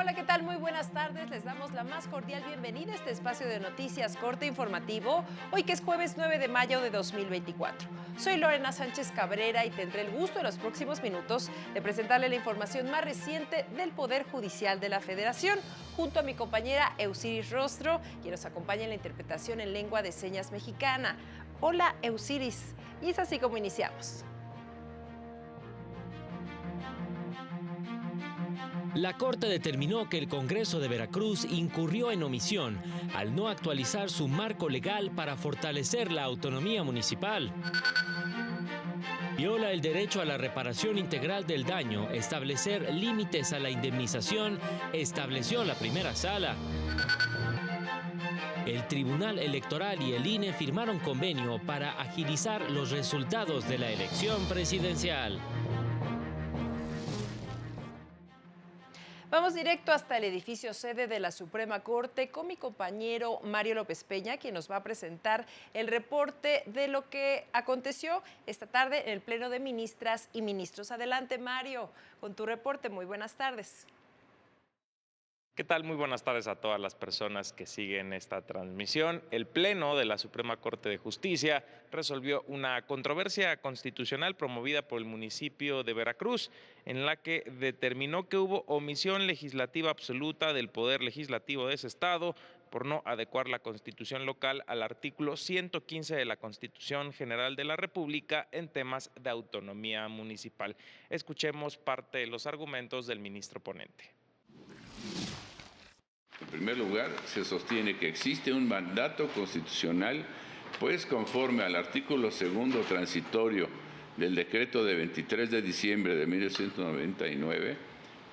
Hola, ¿qué tal? Muy buenas tardes. Les damos la más cordial bienvenida a este espacio de noticias corte informativo, hoy que es jueves 9 de mayo de 2024. Soy Lorena Sánchez Cabrera y tendré el gusto en los próximos minutos de presentarle la información más reciente del Poder Judicial de la Federación, junto a mi compañera Eusiris Rostro, quien nos acompaña en la interpretación en lengua de señas mexicana. Hola, Eusiris. Y es así como iniciamos. La Corte determinó que el Congreso de Veracruz incurrió en omisión al no actualizar su marco legal para fortalecer la autonomía municipal. Viola el derecho a la reparación integral del daño, establecer límites a la indemnización, estableció la primera sala. El Tribunal Electoral y el INE firmaron convenio para agilizar los resultados de la elección presidencial. Vamos directo hasta el edificio sede de la Suprema Corte con mi compañero Mario López Peña, quien nos va a presentar el reporte de lo que aconteció esta tarde en el Pleno de Ministras y Ministros. Adelante, Mario, con tu reporte. Muy buenas tardes. ¿Qué tal? Muy buenas tardes a todas las personas que siguen esta transmisión. El Pleno de la Suprema Corte de Justicia resolvió una controversia constitucional promovida por el municipio de Veracruz, en la que determinó que hubo omisión legislativa absoluta del Poder Legislativo de ese estado por no adecuar la Constitución local al artículo 115 de la Constitución General de la República en temas de autonomía municipal. Escuchemos parte de los argumentos del ministro ponente. En primer lugar, se sostiene que existe un mandato constitucional, pues conforme al artículo segundo transitorio del decreto de 23 de diciembre de 1999,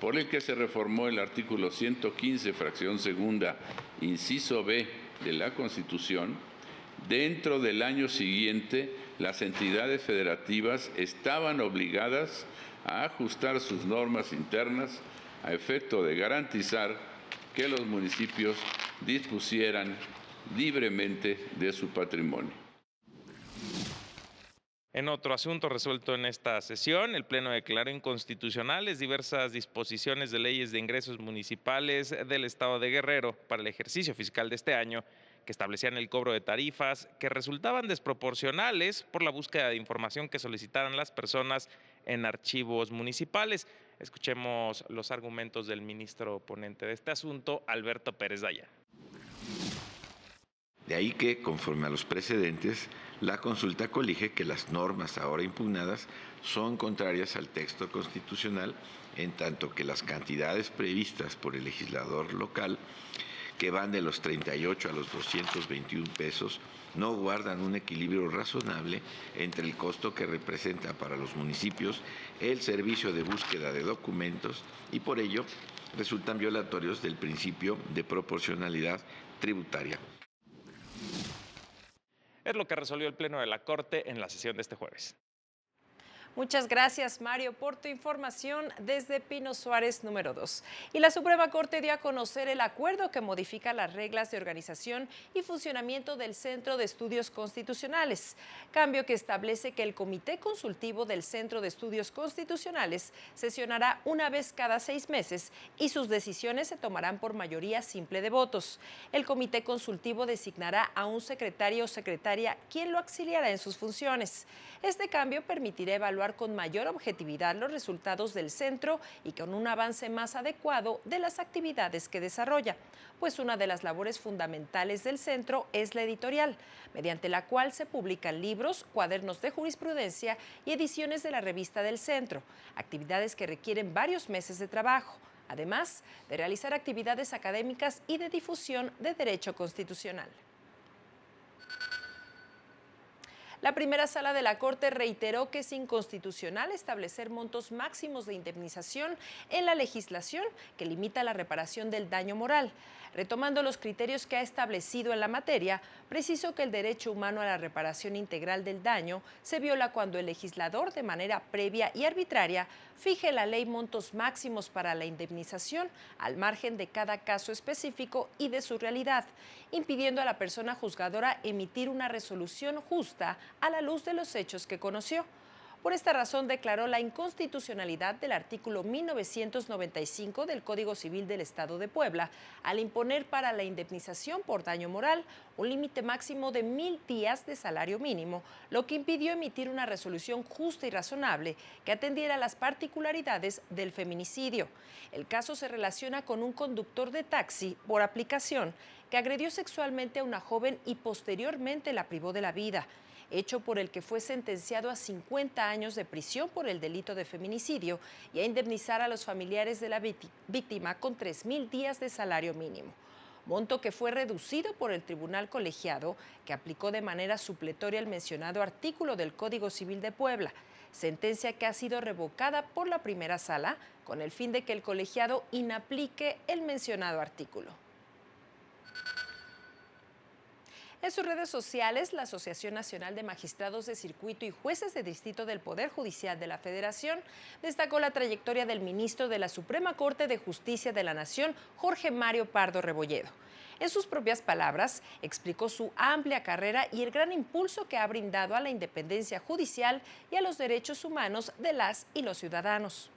por el que se reformó el artículo 115, fracción segunda, inciso B de la Constitución, dentro del año siguiente las entidades federativas estaban obligadas a ajustar sus normas internas a efecto de garantizar que los municipios dispusieran libremente de su patrimonio. En otro asunto resuelto en esta sesión, el Pleno declaró inconstitucionales diversas disposiciones de leyes de ingresos municipales del Estado de Guerrero para el ejercicio fiscal de este año, que establecían el cobro de tarifas que resultaban desproporcionales por la búsqueda de información que solicitaran las personas en archivos municipales. Escuchemos los argumentos del ministro ponente de este asunto, Alberto Pérez Dayán. De ahí que, conforme a los precedentes, la consulta colige que las normas ahora impugnadas son contrarias al texto constitucional, en tanto que las cantidades previstas por el legislador local, que van de los 38 a los 221 pesos, no guardan un equilibrio razonable entre el costo que representa para los municipios el servicio de búsqueda de documentos y por ello resultan violatorios del principio de proporcionalidad tributaria. Es lo que resolvió el Pleno de la Corte en la sesión de este jueves. Muchas gracias, Mario, por tu información desde Pino Suárez número 2. Y la Suprema Corte dio a conocer el acuerdo que modifica las reglas de organización y funcionamiento del Centro de Estudios Constitucionales, cambio que establece que el Comité Consultivo del Centro de Estudios Constitucionales sesionará una vez cada 6 meses y sus decisiones se tomarán por mayoría simple de votos. El Comité Consultivo designará a un secretario o secretaria quien lo auxiliará en sus funciones. Este cambio permitirá evaluar con mayor objetividad los resultados del centro y con un avance más adecuado de las actividades que desarrolla, pues una de las labores fundamentales del centro es la editorial, mediante la cual se publican libros, cuadernos de jurisprudencia y ediciones de la revista del centro, actividades que requieren varios meses de trabajo, además de realizar actividades académicas y de difusión de derecho constitucional. La primera sala de la Corte reiteró que es inconstitucional establecer montos máximos de indemnización en la legislación que limita la reparación del daño moral. Retomando los criterios que ha establecido en la materia, precisó que el derecho humano a la reparación integral del daño se viola cuando el legislador, de manera previa y arbitraria, fije en la ley montos máximos para la indemnización al margen de cada caso específico y de su realidad, impidiendo a la persona juzgadora emitir una resolución justa a la luz de los hechos que conoció. Por esta razón declaró la inconstitucionalidad del artículo 1995 del Código Civil del Estado de Puebla al imponer para la indemnización por daño moral un límite máximo de 1,000 días de salario mínimo, lo que impidió emitir una resolución justa y razonable que atendiera las particularidades del feminicidio. El caso se relaciona con un conductor de taxi por aplicación que agredió sexualmente a una joven y posteriormente la privó de la vida, hecho por el que fue sentenciado a 50 años de prisión por el delito de feminicidio y a indemnizar a los familiares de la víctima con 3,000 días de salario mínimo, monto que fue reducido por el tribunal colegiado que aplicó de manera supletoria el mencionado artículo del Código Civil de Puebla, sentencia que ha sido revocada por la primera sala con el fin de que el colegiado inaplique el mencionado artículo. En sus redes sociales, la Asociación Nacional de Magistrados de Circuito y Jueces de Distrito del Poder Judicial de la Federación destacó la trayectoria del ministro de la Suprema Corte de Justicia de la Nación, Jorge Mario Pardo Rebolledo. En sus propias palabras, explicó su amplia carrera y el gran impulso que ha brindado a la independencia judicial y a los derechos humanos de las y los ciudadanos.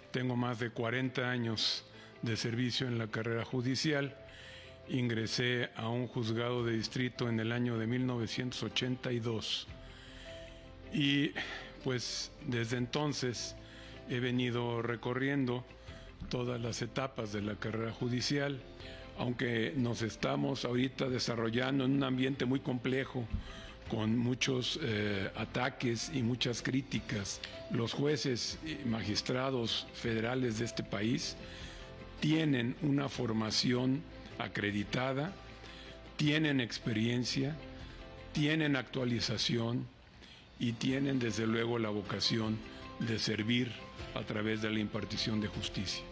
Tengo más de 40 años de servicio en la carrera judicial. Ingresé a un juzgado de distrito en el año de 1982 y pues desde entonces he venido recorriendo todas las etapas de la carrera judicial, aunque nos estamos ahorita desarrollando en un ambiente muy complejo, con muchos ataques y muchas críticas. Los jueces y magistrados federales de este país tienen una formación acreditada, tienen experiencia, tienen actualización y tienen desde luego la vocación de servir a través de la impartición de justicia.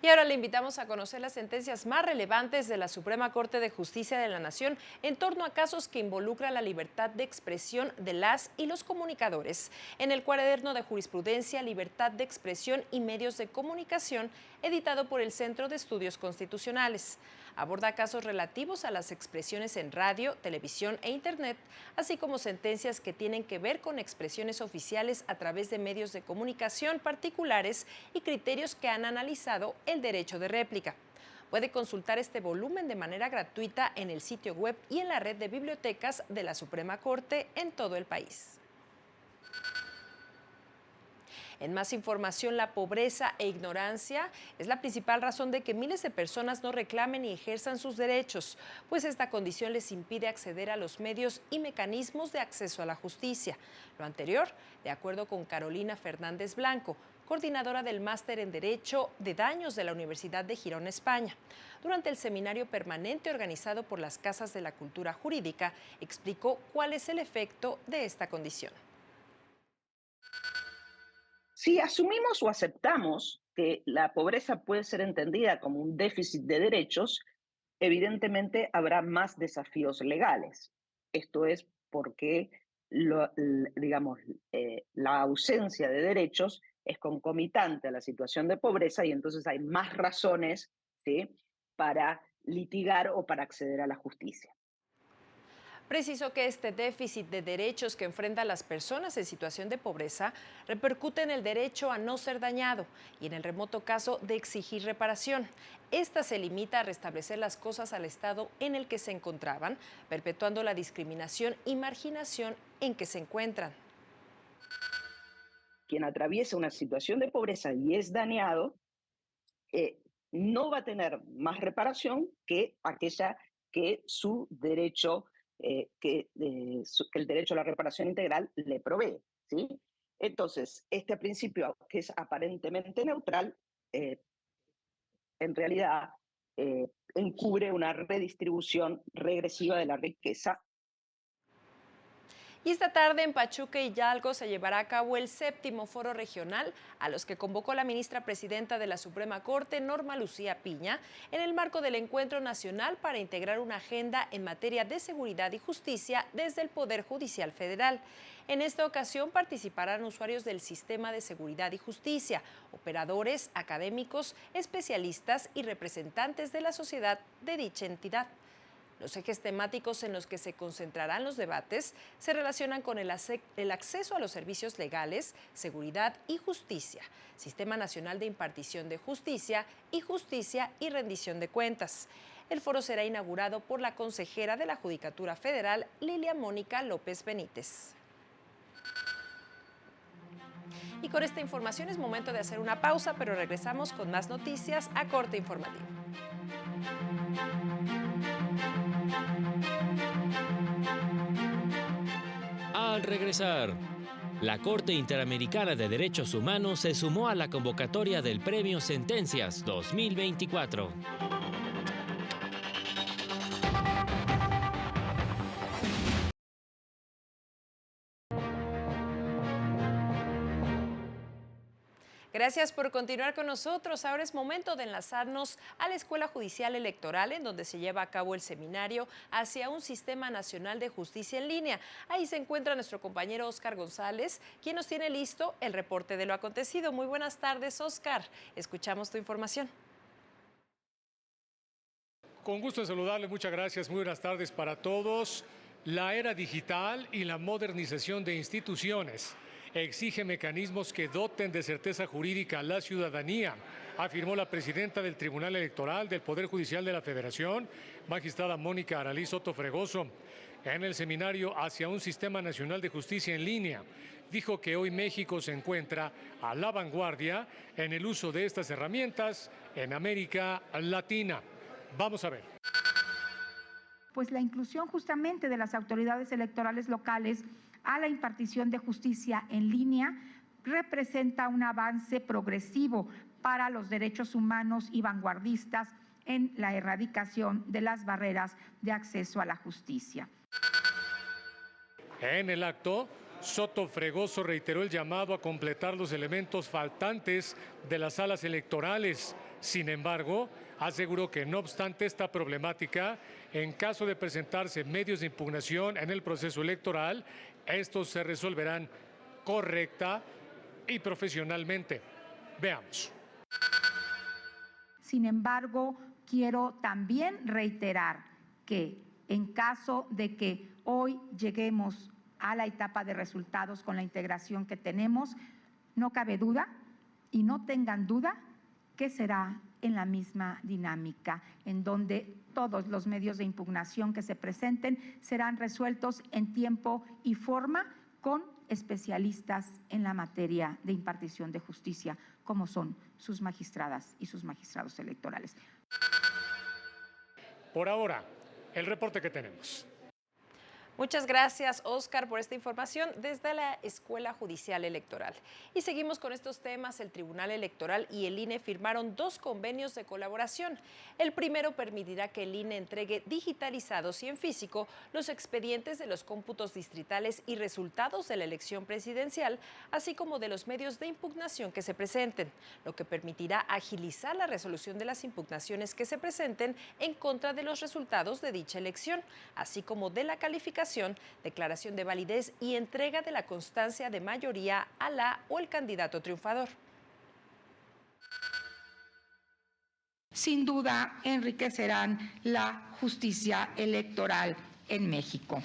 Y ahora le invitamos a conocer las sentencias más relevantes de la Suprema Corte de Justicia de la Nación en torno a casos que involucran la libertad de expresión de las y los comunicadores. En el Cuaderno de Jurisprudencia, Libertad de Expresión y Medios de Comunicación, editado por el Centro de Estudios Constitucionales. Aborda casos relativos a las expresiones en radio, televisión e internet, así como sentencias que tienen que ver con expresiones oficiales a través de medios de comunicación particulares y criterios que han analizado el derecho de réplica. Puede consultar este volumen de manera gratuita en el sitio web y en la red de bibliotecas de la Suprema Corte en todo el país. En más información, la pobreza e ignorancia es la principal razón de que miles de personas no reclamen y ejerzan sus derechos, pues esta condición les impide acceder a los medios y mecanismos de acceso a la justicia. Lo anterior, de acuerdo con Carolina Fernández Blanco, coordinadora del Máster en Derecho de Daños de la Universidad de Girona, España. Durante el seminario permanente organizado por las Casas de la Cultura Jurídica, explicó cuál es el efecto de esta condición. Si asumimos o aceptamos que la pobreza puede ser entendida como un déficit de derechos, evidentemente habrá más desafíos legales. Esto es porque, digamos, la ausencia de derechos es concomitante a la situación de pobreza y entonces hay más razones, ¿sí?, para litigar o para acceder a la justicia. Precisó que este déficit de derechos que enfrentan las personas en situación de pobreza repercute en el derecho a no ser dañado y en el remoto caso de exigir reparación. Esta se limita a restablecer las cosas al estado en el que se encontraban, perpetuando la discriminación y marginación en que se encuentran. Quien atraviesa una situación de pobreza y es dañado, no va a tener más reparación que aquella que su derecho que el derecho a la reparación integral le provee, ¿sí? Entonces, este principio, que es aparentemente neutral, en realidad encubre una redistribución regresiva de la riqueza. Y esta tarde en Pachuca y Hidalgo se llevará a cabo el 7º foro regional a los que convocó la ministra presidenta de la Suprema Corte, Norma Lucía Piña, en el marco del Encuentro Nacional para integrar una agenda en materia de seguridad y justicia desde el Poder Judicial Federal. En esta ocasión participarán usuarios del sistema de seguridad y justicia, operadores, académicos, especialistas y representantes de la sociedad de dicha entidad. Los ejes temáticos en los que se concentrarán los debates se relacionan con el acceso a los servicios legales, seguridad y justicia, Sistema Nacional de Impartición de Justicia y rendición de cuentas. El foro será inaugurado por la consejera de la Judicatura Federal, Lilia Mónica López Benítez. Y con esta información es momento de hacer una pausa, pero regresamos con más noticias a Corte Informativo. Al regresar, la Corte Interamericana de Derechos Humanos se sumó a la convocatoria del Premio Sentencias 2024. Gracias por continuar con nosotros. Ahora es momento de enlazarnos a la Escuela Judicial Electoral, en donde se lleva a cabo el seminario hacia un Sistema Nacional de Justicia en línea. Ahí se encuentra nuestro compañero Óscar González, quien nos tiene listo el reporte de lo acontecido. Muy buenas tardes, Óscar. Escuchamos tu información. Con gusto de saludarle, muchas gracias. Muy buenas tardes para todos. La era digital y la modernización de instituciones exige mecanismos que doten de certeza jurídica a la ciudadanía, afirmó la presidenta del Tribunal Electoral del Poder Judicial de la Federación, magistrada Mónica Aralí Soto Fregoso, en el seminario Hacia un Sistema Nacional de Justicia en línea. Dijo que hoy México se encuentra a la vanguardia en el uso de estas herramientas en América Latina. Vamos a ver. Pues la inclusión justamente de las autoridades electorales locales a la impartición de justicia en línea representa un avance progresivo para los derechos humanos y vanguardistas en la erradicación de las barreras de acceso a la justicia. En el acto, Soto Fregoso reiteró el llamado a completar los elementos faltantes de las salas electorales. Sin embargo, aseguró que no obstante esta problemática, en caso de presentarse medios de impugnación en el proceso electoral, estos se resolverán correcta y profesionalmente. Veamos. Sin embargo, quiero también reiterar que en caso de que hoy lleguemos a la etapa de resultados con la integración que tenemos, no cabe duda y no tengan duda que será en la misma dinámica, en donde todos los medios de impugnación que se presenten serán resueltos en tiempo y forma con especialistas en la materia de impartición de justicia, como son sus magistradas y sus magistrados electorales. Por ahora, el reporte que tenemos. Muchas gracias, Óscar, por esta información desde la Escuela Judicial Electoral. Y seguimos con estos temas. El Tribunal Electoral y el INE firmaron 2 convenios de colaboración. El primero permitirá que el INE entregue digitalizados y en físico los expedientes de los cómputos distritales y resultados de la elección presidencial, así como de los medios de impugnación que se presenten, lo que permitirá agilizar la resolución de las impugnaciones que se presenten en contra de los resultados de dicha elección, así como de la calificación, declaración de validez y entrega de la constancia de mayoría a la o el candidato triunfador. Sin duda enriquecerán la justicia electoral en México.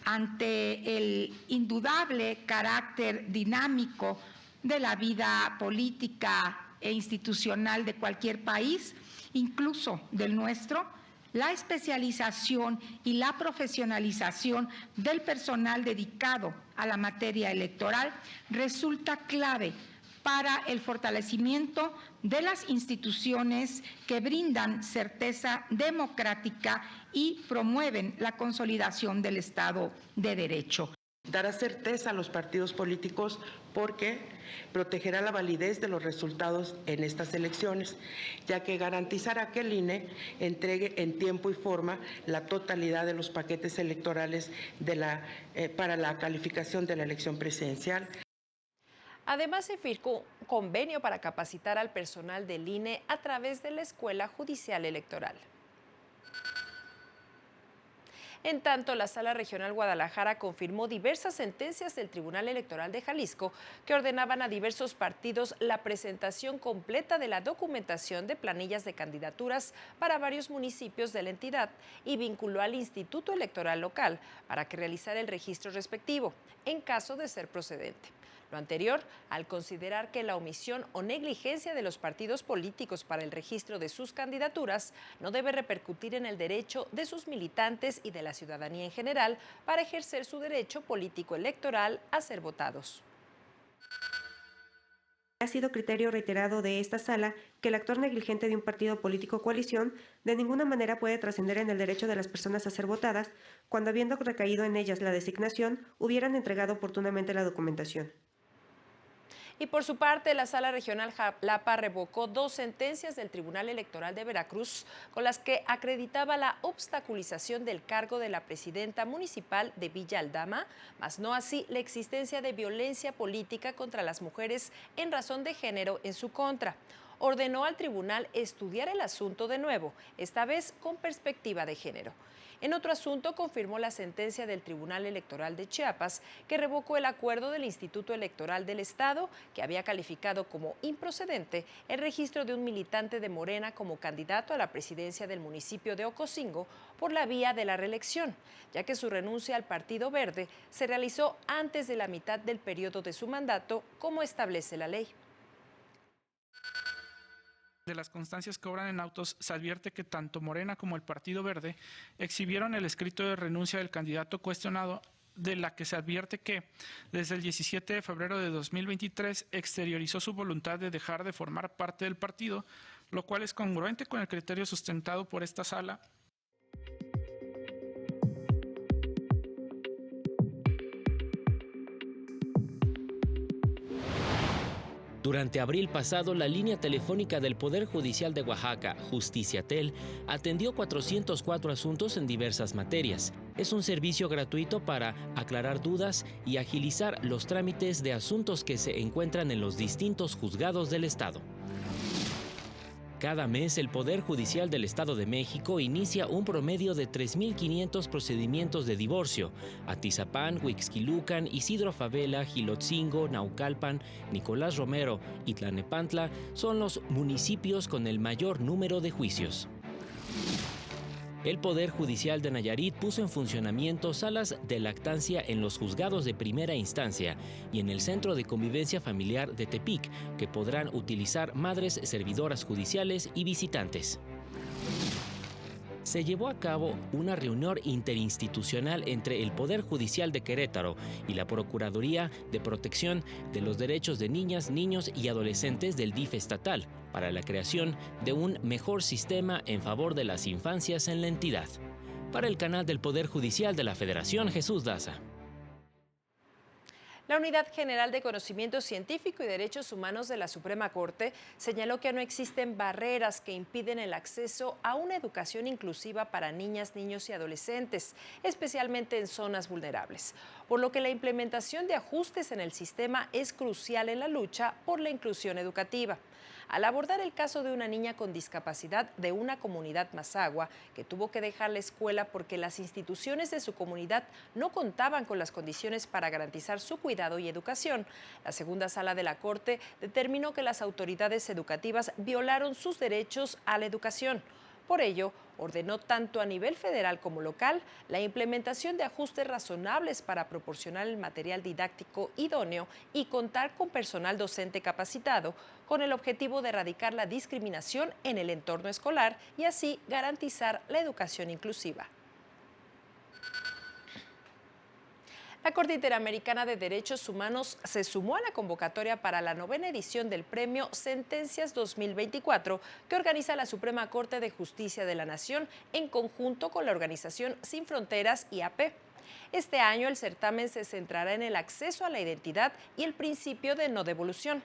Ante el indudable carácter dinámico de la vida política e institucional de cualquier país, incluso del nuestro, la especialización y la profesionalización del personal dedicado a la materia electoral resulta clave para el fortalecimiento de las instituciones que brindan certeza democrática y promueven la consolidación del Estado de Derecho. Dará certeza a los partidos políticos porque protegerá la validez de los resultados en estas elecciones, ya que garantizará que el INE entregue en tiempo y forma la totalidad de los paquetes electorales para la calificación de la elección presidencial. Además, se firmó un convenio para capacitar al personal del INE a través de la Escuela Judicial Electoral. En tanto, la Sala Regional Guadalajara confirmó diversas sentencias del Tribunal Electoral de Jalisco que ordenaban a diversos partidos la presentación completa de la documentación de planillas de candidaturas para varios municipios de la entidad y vinculó al Instituto Electoral Local para que realizara el registro respectivo, en caso de ser procedente. Lo anterior, al considerar que la omisión o negligencia de los partidos políticos para el registro de sus candidaturas no debe repercutir en el derecho de sus militantes y de la ciudadanía en general para ejercer su derecho político electoral a ser votados. Ha sido criterio reiterado de esta sala que el actor negligente de un partido político o coalición de ninguna manera puede trascender en el derecho de las personas a ser votadas cuando, habiendo recaído en ellas la designación, hubieran entregado oportunamente la documentación. Y por su parte, la Sala Regional Jalapa revocó 2 sentencias del Tribunal Electoral de Veracruz con las que acreditaba la obstaculización del cargo de la presidenta municipal de Villa Aldama, mas no así la existencia de violencia política contra las mujeres en razón de género en su contra. Ordenó al tribunal estudiar el asunto de nuevo, esta vez con perspectiva de género. En otro asunto, confirmó la sentencia del Tribunal Electoral de Chiapas que revocó el acuerdo del Instituto Electoral del Estado que había calificado como improcedente el registro de un militante de Morena como candidato a la presidencia del municipio de Ocosingo por la vía de la reelección, ya que su renuncia al Partido Verde se realizó antes de la mitad del periodo de su mandato, como establece la ley. De las constancias que obran en autos, se advierte que tanto Morena como el Partido Verde exhibieron el escrito de renuncia del candidato cuestionado, de la que se advierte que, desde el 17 de febrero de 2023, exteriorizó su voluntad de dejar de formar parte del partido, lo cual es congruente con el criterio sustentado por esta sala. Durante abril pasado, la línea telefónica del Poder Judicial de Oaxaca, Justiciatel, atendió 404 asuntos en diversas materias. Es un servicio gratuito para aclarar dudas y agilizar los trámites de asuntos que se encuentran en los distintos juzgados del Estado. Cada mes, el Poder Judicial del Estado de México inicia un promedio de 3,500 procedimientos de divorcio. Atizapán, Huixquilucan, Isidro Favela, Gilotzingo, Naucalpan, Nicolás Romero y Tlanepantla son los municipios con el mayor número de juicios. El Poder Judicial de Nayarit puso en funcionamiento salas de lactancia en los juzgados de primera instancia y en el Centro de Convivencia Familiar de Tepic, que podrán utilizar madres servidoras judiciales y visitantes. Se llevó a cabo una reunión interinstitucional entre el Poder Judicial de Querétaro y la Procuraduría de Protección de los Derechos de Niñas, Niños y Adolescentes del DIF estatal para la creación de un mejor sistema en favor de las infancias en la entidad. Para el canal del Poder Judicial de la Federación, Jesús Daza. La Unidad General de Conocimiento Científico y Derechos Humanos de la Suprema Corte señaló que no existen barreras que impiden el acceso a una educación inclusiva para niñas, niños y adolescentes, especialmente en zonas vulnerables, por lo que la implementación de ajustes en el sistema es crucial en la lucha por la inclusión educativa. Al abordar el caso de una niña con discapacidad de una comunidad mazahua que tuvo que dejar la escuela porque las instituciones de su comunidad no contaban con las condiciones para garantizar su cuidado y educación, la segunda sala de la Corte determinó que las autoridades educativas violaron sus derechos a la educación. Por ello, ordenó tanto a nivel federal como local la implementación de ajustes razonables para proporcionar el material didáctico idóneo y contar con personal docente capacitado, con el objetivo de erradicar la discriminación en el entorno escolar y así garantizar la educación inclusiva. La Corte Interamericana de Derechos Humanos se sumó a la convocatoria para la 9ª edición del Premio Sentencias 2024 que organiza la Suprema Corte de Justicia de la Nación en conjunto con la organización Sin Fronteras y AP. Este año el certamen se centrará en el acceso a la identidad y el principio de no devolución.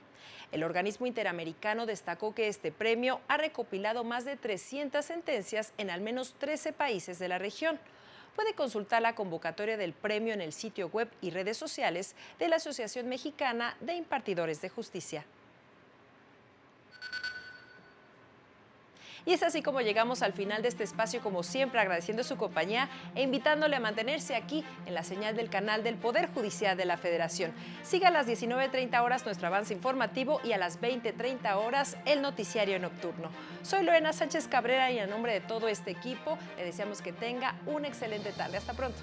El organismo interamericano destacó que este premio ha recopilado más de 300 sentencias en al menos 13 países de la región. Puede consultar la convocatoria del premio en el sitio web y redes sociales de la Asociación Mexicana de Impartidores de Justicia. Y es así como llegamos al final de este espacio, como siempre, agradeciendo su compañía e invitándole a mantenerse aquí en la señal del canal del Poder Judicial de la Federación. Siga a las 19:30 horas nuestro avance informativo y a las 20:30 horas el noticiario nocturno. Soy Lorena Sánchez Cabrera y en nombre de todo este equipo le deseamos que tenga una excelente tarde. Hasta pronto.